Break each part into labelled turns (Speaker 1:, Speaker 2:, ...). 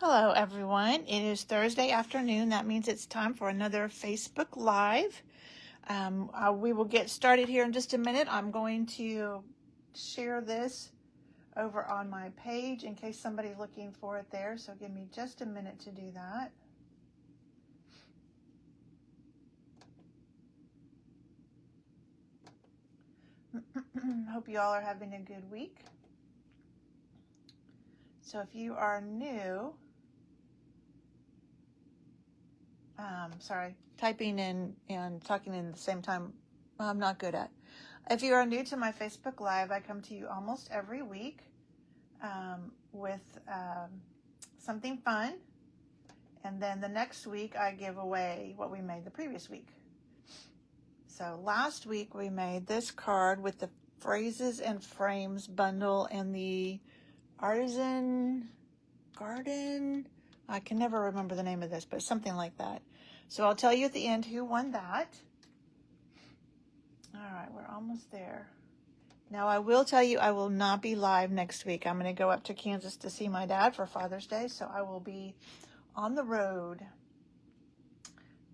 Speaker 1: Hello everyone, it is Thursday afternoon. That means it's time for another Facebook Live. We will get started here in just a minute. I'm going to share this over on my page in case somebody's looking for it there. So give me just a minute to do that. Hope you all are having a good week. So if you are new, typing in and talking in the same time, I'm not good at. If you are new to my Facebook Live, I come to you almost every week with something fun. And then the next week, I give away what we made the previous week. So last week, we made this card with the Phrases and Frames bundle and the Artisan Garden. I can never remember the name of this, but something like that. So I'll tell you at the end who won that. All right, we're almost there. Now I will tell you I will not be live next week. I'm going to go up to Kansas to see my dad for Father's Day, so I will be on the road.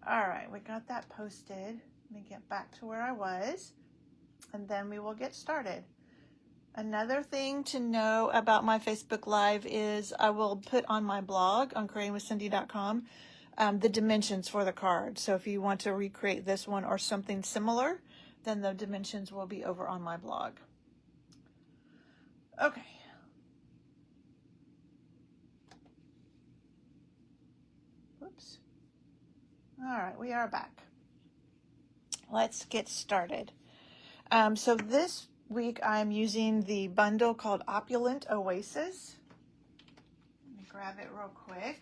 Speaker 1: All right, we got that posted. Let me get back to where I was, and then we will get started. Another thing to know about my Facebook Live is I will put on my blog on creatingwithcindy.com the dimensions for the card. So if you want to recreate this one or something similar, then the dimensions will be over on my blog. Okay. Whoops. All right, we are back. Let's get started. So this week I'm using the bundle called Opulent Oasis. Let me grab it real quick.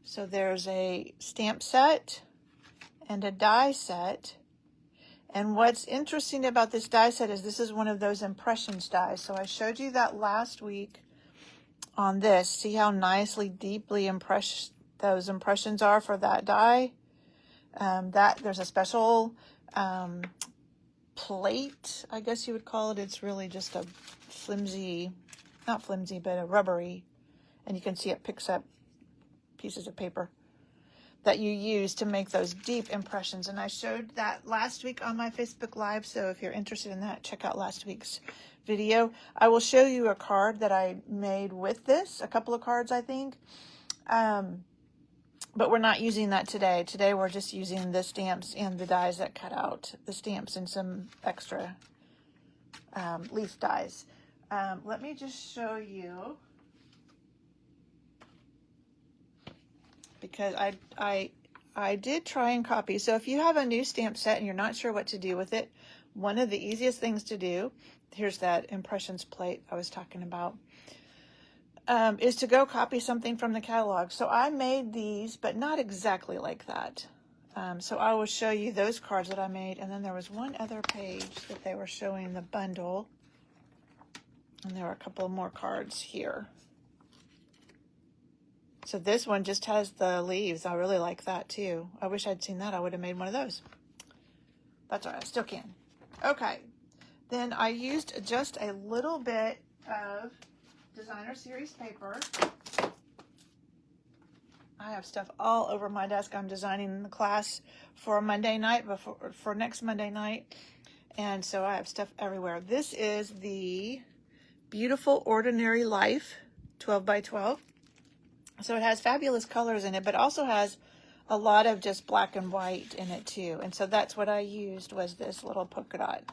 Speaker 1: So there's a stamp set and a die set. And what's interesting about this die set is this is one of those impressions dies. So I showed you that last week on this. See how nicely, deeply impressed those impressions are for that die? There's a special plate, I guess you would call it. It's really just a flimsy, not flimsy, but a rubbery, and you can see it picks up pieces of paper that you use to make those deep impressions. And I showed that last week on my Facebook Live, so if you're interested in that, check out last week's video. I will show you a card that I made with this, a couple of cards, I think. But we're not using that today. Today we're just using the stamps and the dies that cut out the stamps and some extra leaf dies. Let me just show you, because I did try and copy. So if you have a new stamp set and you're not sure what to do with it, one of the easiest things to do, here's that impressions plate I was talking about, is to go copy something from the catalog. So I made these, but not exactly like that. So I will show you those cards that I made. And then there was one other page that they were showing the bundle. And there are a couple more cards here. So this one just has the leaves. I really like that too. I wish I'd seen that. I would have made one of those. That's all right, I still can. Okay, then I used just a little bit of designer series paper. I have stuff all over my desk. I'm designing the class for Monday night, for next Monday night. And so I have stuff everywhere. This is the Beautiful Ordinary Life 12 by 12. So it has fabulous colors in it, but also has a lot of just black and white in it too. And so that's what I used, was this little polka dot.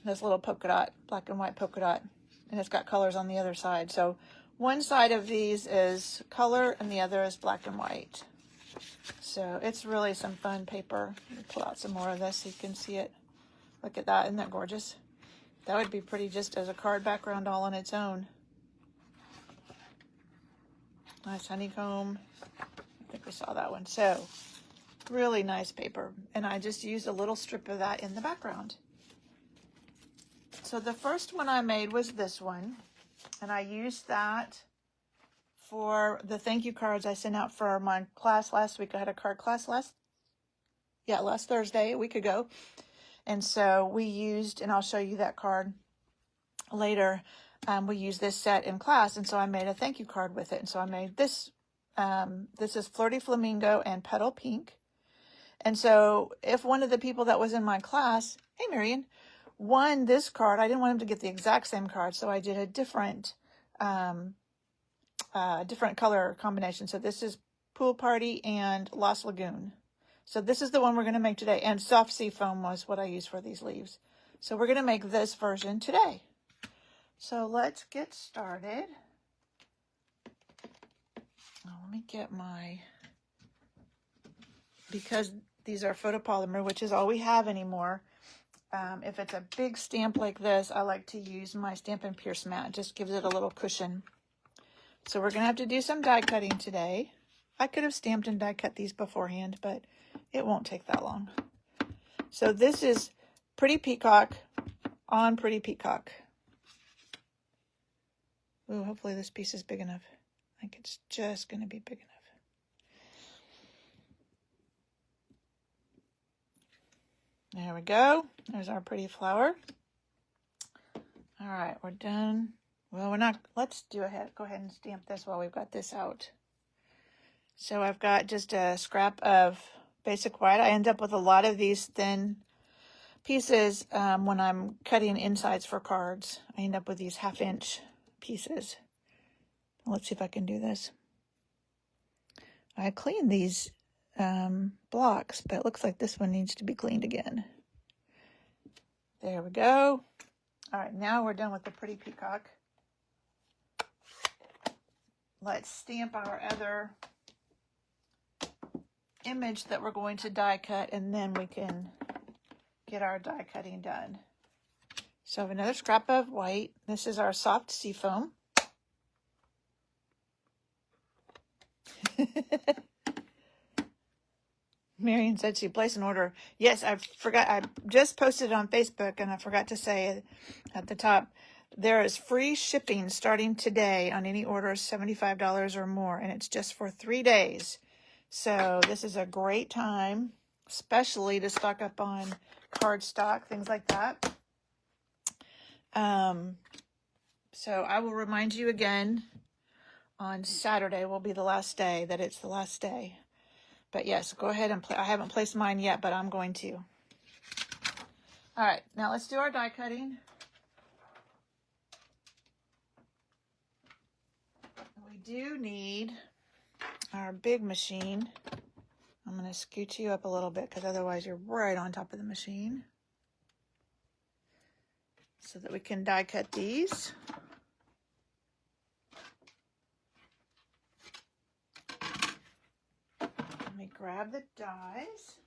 Speaker 1: This little polka dot, black and white polka dot. And it's got colors on the other side. So one side of these is color and the other is black and white. So it's really some fun paper. Let me pull out some more of this so you can see it. Look at that, isn't that gorgeous? That would be pretty just as a card background all on its own. Nice honeycomb. I think we saw that one. So really nice paper. And I just used a little strip of that in the background. So the first one I made was this one. And I used that for the thank you cards I sent out for my class last week. I had a card class last Thursday, a week ago. And so we used, and I'll show you that card later, we use this set in class, and so I made a thank you card with it. And so I made this. This is Flirty Flamingo and Petal Pink. And so if one of the people that was in my class, hey Marion, won this card, I didn't want him to get the exact same card, so I did a different color combination. So this is Pool Party and Lost Lagoon. So this is the one we're going to make today. And Soft Sea Foam was what I used for these leaves. So we're going to make this version today. So let's get started. Oh, let me get my, because these are photopolymer, which is all we have anymore. If it's a big stamp like this, I like to use my Stampin' Pierce mat. It just gives it a little cushion. So we're going to have to do some die cutting today. I could have stamped and die cut these beforehand, but it won't take that long. So this is Pretty Peacock on Pretty Peacock. Ooh, hopefully this piece is big enough. I think it's just going to be big enough. There we go. There's our pretty flower. All right, we're done. Well, we're not. Let's go ahead and stamp this while we've got this out. So I've got just a scrap of basic white. I end up with a lot of these thin pieces when I'm cutting insides for cards. I end up with these 1/2-inch pieces. Let's see if I can do this. I cleaned these blocks, but it looks like this one needs to be cleaned again. There we go. All right, now we're done with the Pretty Peacock. Let's stamp our other image that we're going to die cut, and then we can get our die cutting done. So I have another scrap of white. This is our soft sea foam. Marion said she placed an order. Yes, I forgot. I just posted it on Facebook, and I forgot to say at the top, there is free shipping starting today on any orders $75 or more, and it's just for 3 days. So this is a great time, especially to stock up on cardstock, things like that. So I will remind you again on Saturday will be the last day, that it's the last day. But yes, go ahead and I haven't placed mine yet, but I'm going to. All right, now let's do our die cutting. We do need our big machine. I'm going to scoot you up a little bit because otherwise you're right on top of the machine. So that we can die cut these. Let me grab the dies.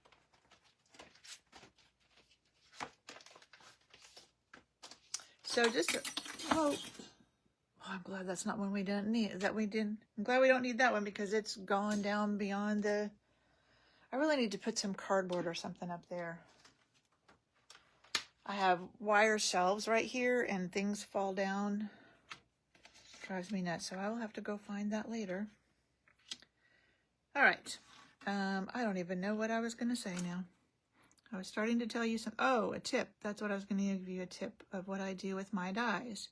Speaker 1: So just, I'm glad that's not one we didn't need, I'm glad we don't need that one because it's gone down beyond the, I really need to put some cardboard or something up there. I have wire shelves right here and things fall down. Drives me nuts, so I will have to go find that later. All right. I don't even know what I was going to say now. I was starting to tell you a tip. That's what I was going to give you, a tip of what I do with my dies.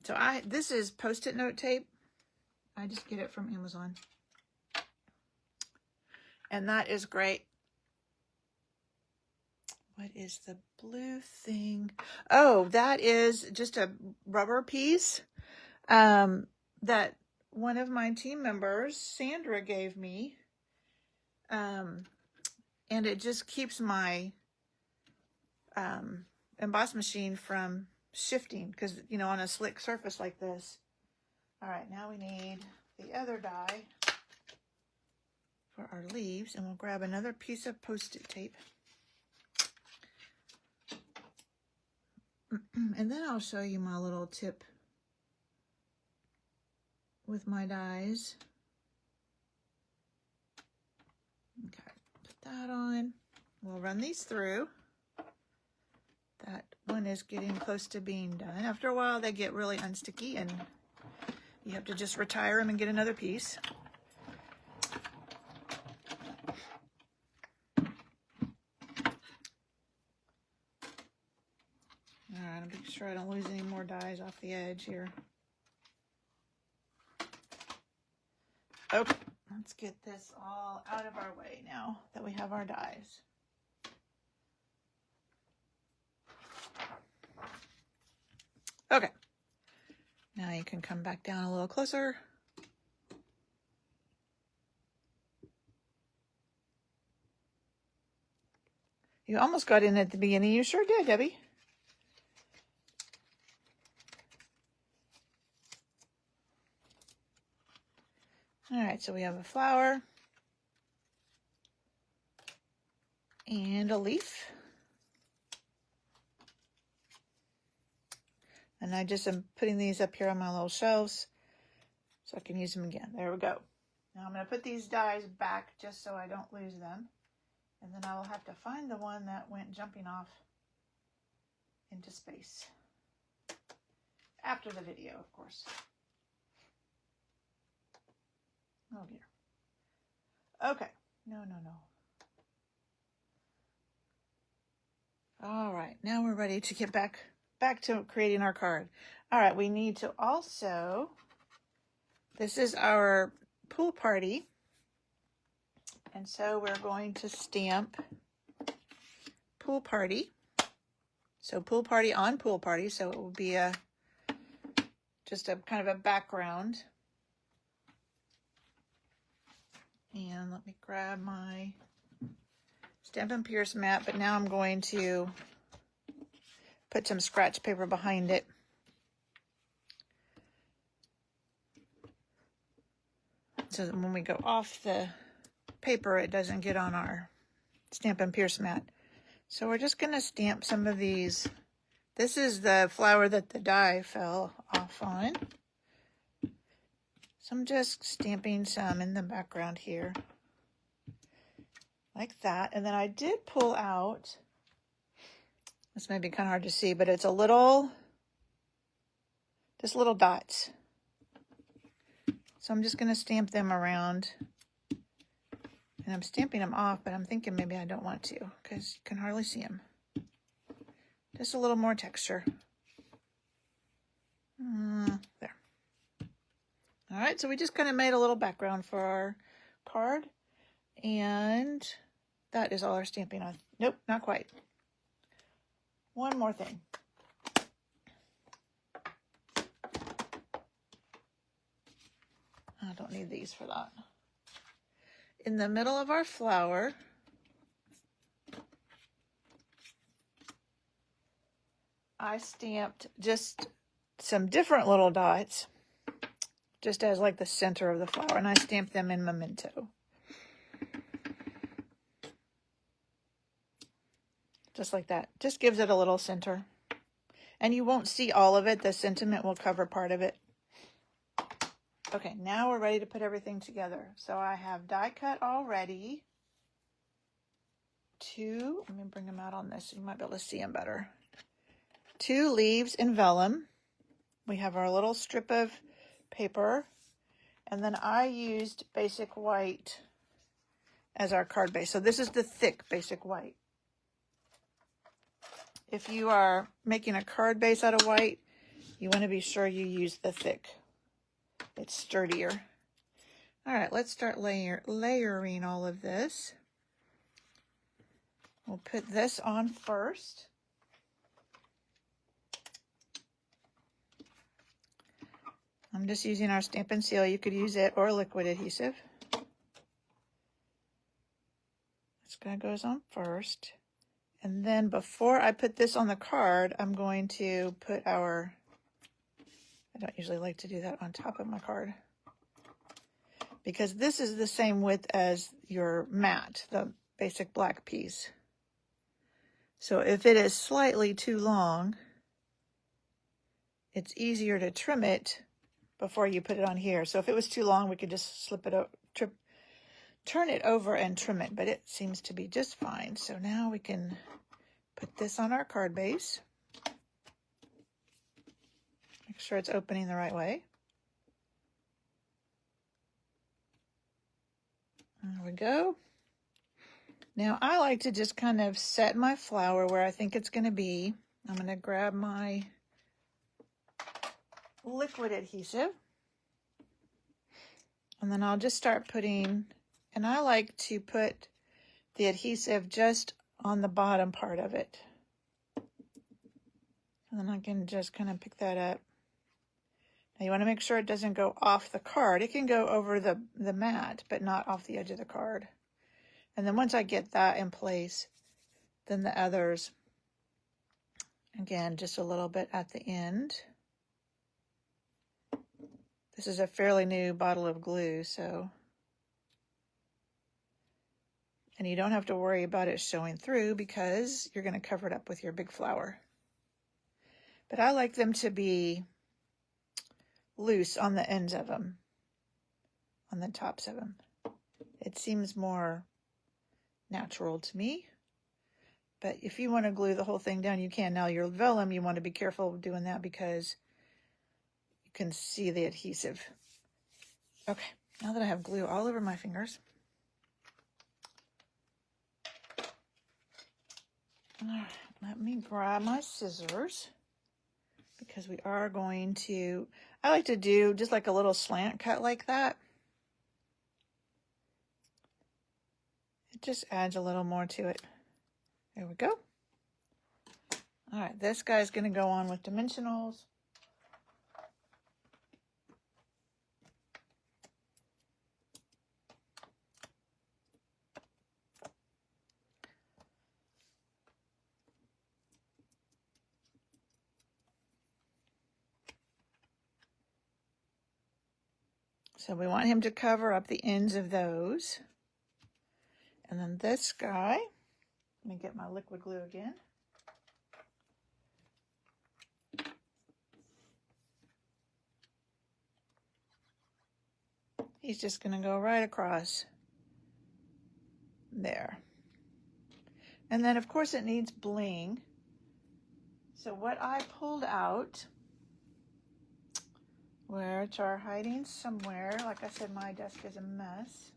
Speaker 1: So this is Post-it note tape. I just get it from Amazon. And that is great. What is the blue thing? Oh, that is just a rubber piece that one of my team members, Sandra, gave me. And it just keeps my emboss machine from shifting because, on a slick surface like this. All right, now we need the other die for our leaves, and we'll grab another piece of Post-it tape. And then I'll show you my little tip with my dies. Okay, put that on. We'll run these through. That one is getting close to being done. After a while, they get really unsticky, and you have to just retire them and get another piece. Make sure I don't lose any more dies off the edge here. Okay, let's get this all out of our way now that we have our dies. Okay, now you can come back down a little closer. You almost got in at the beginning. You sure did, Debbie. All right, so we have a flower and a leaf. And I just am putting these up here on my little shelves so I can use them again. There we go. Now I'm going to put these dies back just so I don't lose them. And then I will have to find the one that went jumping off into space. After the video, of course. Oh dear. Okay. No. All right. Now we're ready to get back to creating our card. All right. We need to also, this is our pool party. And so we're going to stamp pool party. So pool party on pool party. So it will be just a kind of a background. And let me grab my Stampin' Pierce mat, but now I'm going to put some scratch paper behind it. So that when we go off the paper, it doesn't get on our Stampin' Pierce mat. So we're just going to stamp some of these. This is the flower that the die fell off on. So I'm just stamping some in the background here. Like that. And then I did pull out, this may be kind of hard to see, but it's just little dots. So I'm just going to stamp them around. And I'm stamping them off, but I'm thinking maybe I don't want to because you can hardly see them. Just a little more texture. There. All right, so we just kind of made a little background for our card. And that is all our stamping on. Nope, not quite. One more thing. I don't need these for that. In the middle of our flower, I stamped just some different little dots, just as like the center of the flower, and I stamped them in memento. Just like that. Just gives it a little center. And you won't see all of it. The sentiment will cover part of it. Okay, now we're ready to put everything together. So I have die cut already. Let me bring them out on this so you might be able to see them better. 2 leaves in vellum. We have our little strip of paper. And then I used basic white as our card base. So this is the thick basic white. If you are making a card base out of white, you want to be sure you use the thick. It's sturdier. All right, let's start layering all of this. We'll put this on first. I'm just using our Stampin' Seal. You could use it or liquid adhesive. This guy goes on first. And then before I put this on the card, I'm going to put I don't usually like to do that on top of my card, because this is the same width as your mat, the basic black piece. So if it is slightly too long, it's easier to trim it before you put it on here. So if it was too long, we could just slip it turn it over and trim it, but it seems to be just fine. So now we can put this on our card base. Make sure it's opening the right way. There we go. Now I like to just kind of set my flower where I think it's going to be. I'm going to grab my liquid adhesive. And then I'll just start putting, and I like to put the adhesive just on the bottom part of it. And then I can just kind of pick that up. Now you want to make sure it doesn't go off the card. It can go over the mat, but not off the edge of the card. And then once I get that in place, then the others, again, just a little bit at the end. This is a fairly new bottle of glue, so. And you don't have to worry about it showing through because you're going to cover it up with your big flower. But I like them to be loose on the ends of them, on the tops of them. It seems more natural to me. But if you want to glue the whole thing down, you can. Now your vellum, you want to be careful doing that because you can see the adhesive. Okay, now that I have glue all over my fingers. All right, let me grab my scissors because we are going to, I like to do just like a little slant cut like that. It just adds a little more to it. There we go. All right, this guy's going to go on with dimensionals. So we want him to cover up the ends of those. And then this guy, let me get my liquid glue again. He's just going to go right across there. And then, of course, it needs bling. So what I pulled out, which are hiding somewhere. Like I said, my desk is a mess.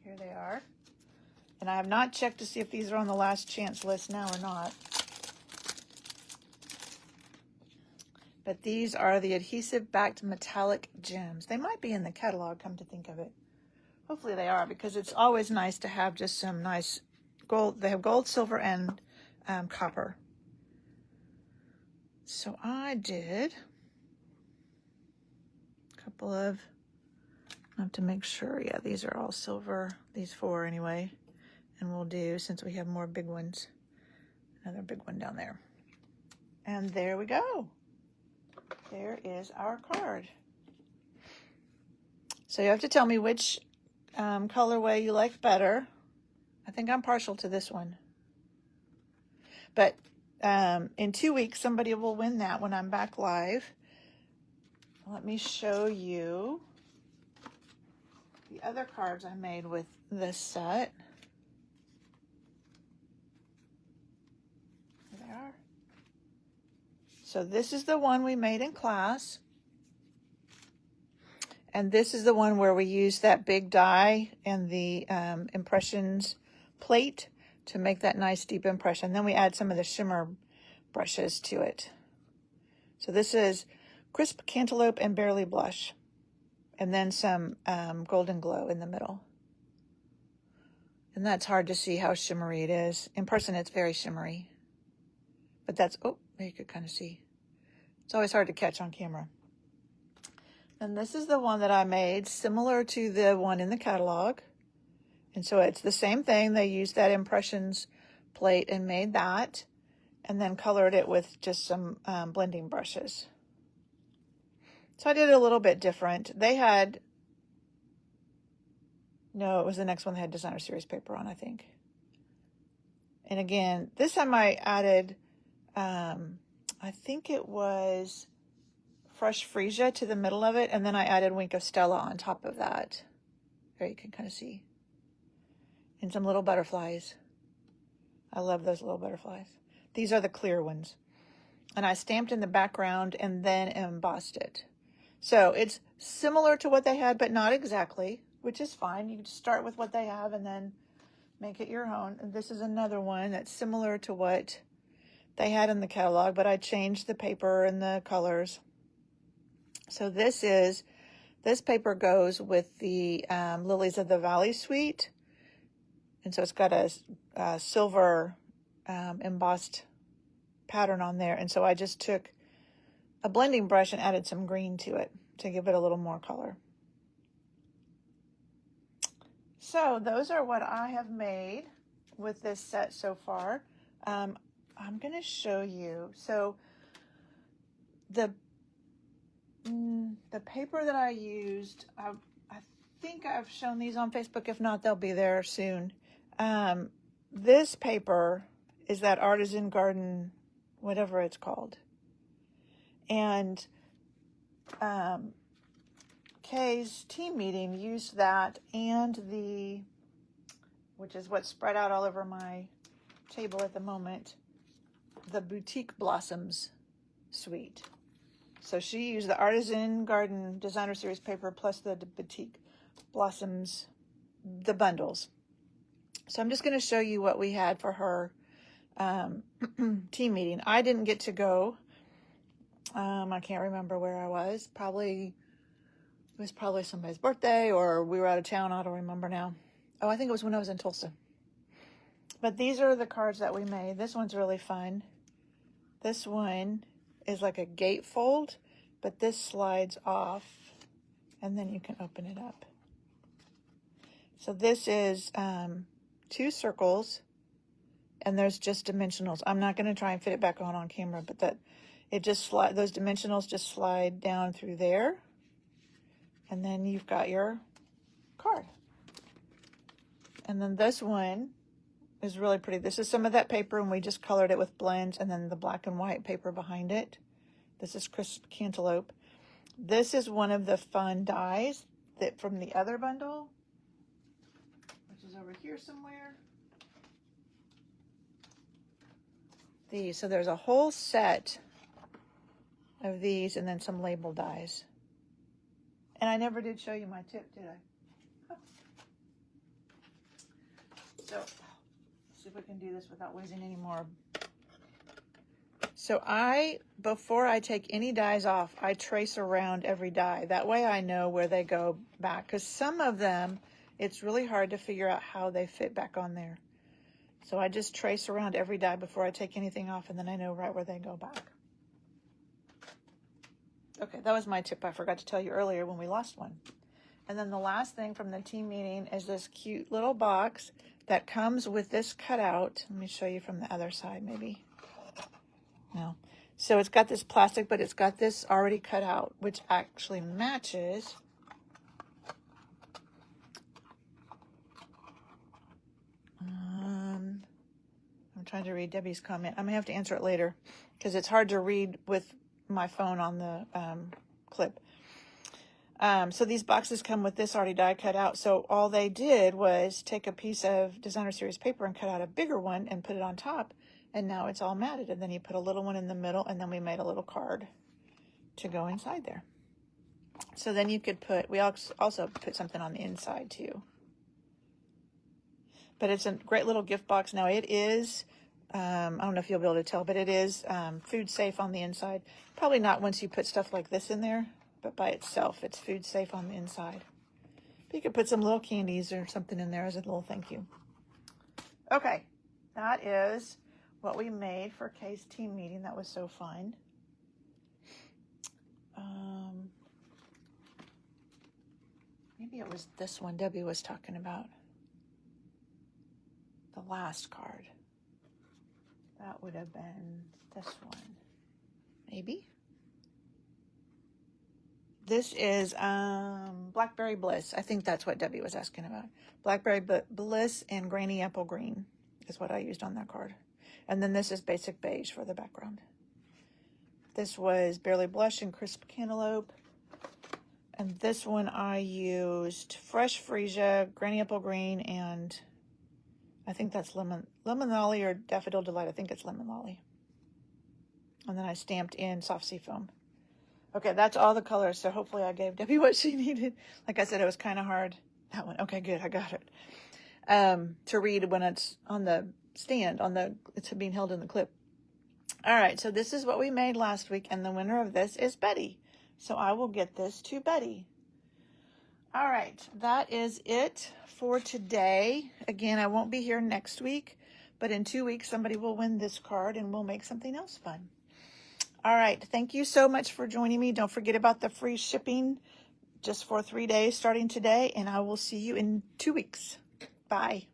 Speaker 1: Here they are. And I have not checked to see if these are on the last chance list now or not. But these are the adhesive-backed metallic gems. They might be in the catalog, come to think of it. Hopefully they are, because it's always nice to have just some nice gold. They have gold, silver, and copper. So I did a couple of, I have to make sure, yeah, these are all silver, these 4 anyway. And we'll do, since we have more big ones, another big one down there. And there we go. There is our card. So you have to tell me which colorway you like better. I think I'm partial to this one. But in 2 weeks, somebody will win that when I'm back live. Let me show you the other cards I made with this set. Here they are. So this is the one we made in class. And this is the one where we used that big die and the impressions plate to make that nice deep impression. Then we add some of the shimmer brushes to it. So this is Crisp Cantaloupe and Barely Blush. And then some Golden Glow in the middle. And that's hard to see how shimmery it is. In person, it's very shimmery. But that's, oh, there you could kind of see. It's always hard to catch on camera. And this is the one that I made, similar to the one in the catalog. And so it's the same thing. They used that impressions plate and made that. And then colored it with just some blending brushes. So I did it a little bit different. They had, no, it was the next one that had designer series paper on, I think. And again, this time I added, I think it was Fresh Freesia to the middle of it. And then I added Wink of Stella on top of that. There you can kind of see. And some little butterflies. I love those little butterflies. These are the clear ones. And I stamped in the background and then embossed it. So it's similar to what they had, but not exactly, which is fine. You can start with what they have and then make it your own. And this is another one that's similar to what they had in the catalog, but I changed the paper and the colors. So this paper goes with the Lilies of the Valley suite. And so it's got a silver embossed pattern on there. And so I just took a blending brush and added some green to it to give it a little more color. So those are what I have made with this set so far. I'm going to show you. So the paper that I used, I think I've shown these on Facebook. If not, they'll be there soon. This paper is that Artisan Garden, whatever it's called. And Kay's team meeting used that and which is what's spread out all over my table at the moment, the Boutique Blossoms suite. So she used the Artisan Garden Designer Series paper plus the Boutique Blossoms, the bundles. So I'm just going to show you what we had for her team meeting. I didn't get to go. I can't remember where I was. It was probably somebody's birthday or we were out of town. I don't remember now. Oh, I think it was when I was in Tulsa. But these are the cards that we made. This one's really fun. This one is like a gatefold, but this slides off and then you can open it up. So this is 2 circles and there's just dimensionals. I'm not going to try and fit it back on camera, but those dimensionals just slide down through there. And then you've got your card. And then this one is really pretty. This is some of that paper, and we just colored it with blends, and then the black and white paper behind it. This is crisp cantaloupe. This is one of the fun dies that from the other bundle, which is over here somewhere. So there's a whole set of these, and then some label dies. And I never did show you my tip, did I? So, let's see if we can do this without losing any more. So before I take any dies off, I trace around every die. That way I know where they go back. Because some of them, it's really hard to figure out how they fit back on there. So I just trace around every die before I take anything off, and then I know right where they go back. Okay, that was my tip I forgot to tell you earlier when we lost one. And then the last thing from the team meeting is this cute little box that comes with this cutout. Let me show you from the other side, maybe. No. So it's got this plastic, but it's got this already cut out, which actually matches. I'm trying to read Debbie's comment. I'm going to have to answer it later because it's hard to read with my phone on the clip. So these boxes come with this already die cut out. So all they did was take a piece of Designer Series paper and cut out a bigger one and put it on top. And now it's all matted. And then you put a little one in the middle, and then we made a little card to go inside there. So then you could we also put something on the inside too. But it's a great little gift box. Now it is, I don't know if you'll be able to tell, but it is food safe on the inside. Probably not once you put stuff like this in there, but by itself, it's food safe on the inside. But you could put some little candies or something in there as a little thank you. Okay, that is what we made for Kay's team meeting. That was so fun. Maybe it was this one Debbie was talking about. The last card. That would have been this one. Maybe. This is Blackberry Bliss. I think that's what Debbie was asking about. Blackberry Bliss and Granny Apple Green is what I used on that card. And then this is Basic Beige for the background. This was Barely Blush and Crisp Cantaloupe. And this one I used Fresh Freesia, Granny Apple Green, and I think that's Lemon Lolly or Daffodil Delight. I think it's Lemon Lolly. And then I stamped in Soft Sea Foam. Okay, that's all the colors. So hopefully I gave Debbie what she needed. Like I said, it was kind of hard. That one. Okay, good. I got it. To read when it's on the stand, it's being held in the clip. All right, so this is what we made last week. And the winner of this is Betty. So I will get this to Betty. All right, that is it for today. Again, I won't be here next week, but in 2 weeks, somebody will win this card and we'll make something else fun. All right, thank you so much for joining me. Don't forget about the free shipping just for 3 days starting today, and I will see you in 2 weeks. Bye.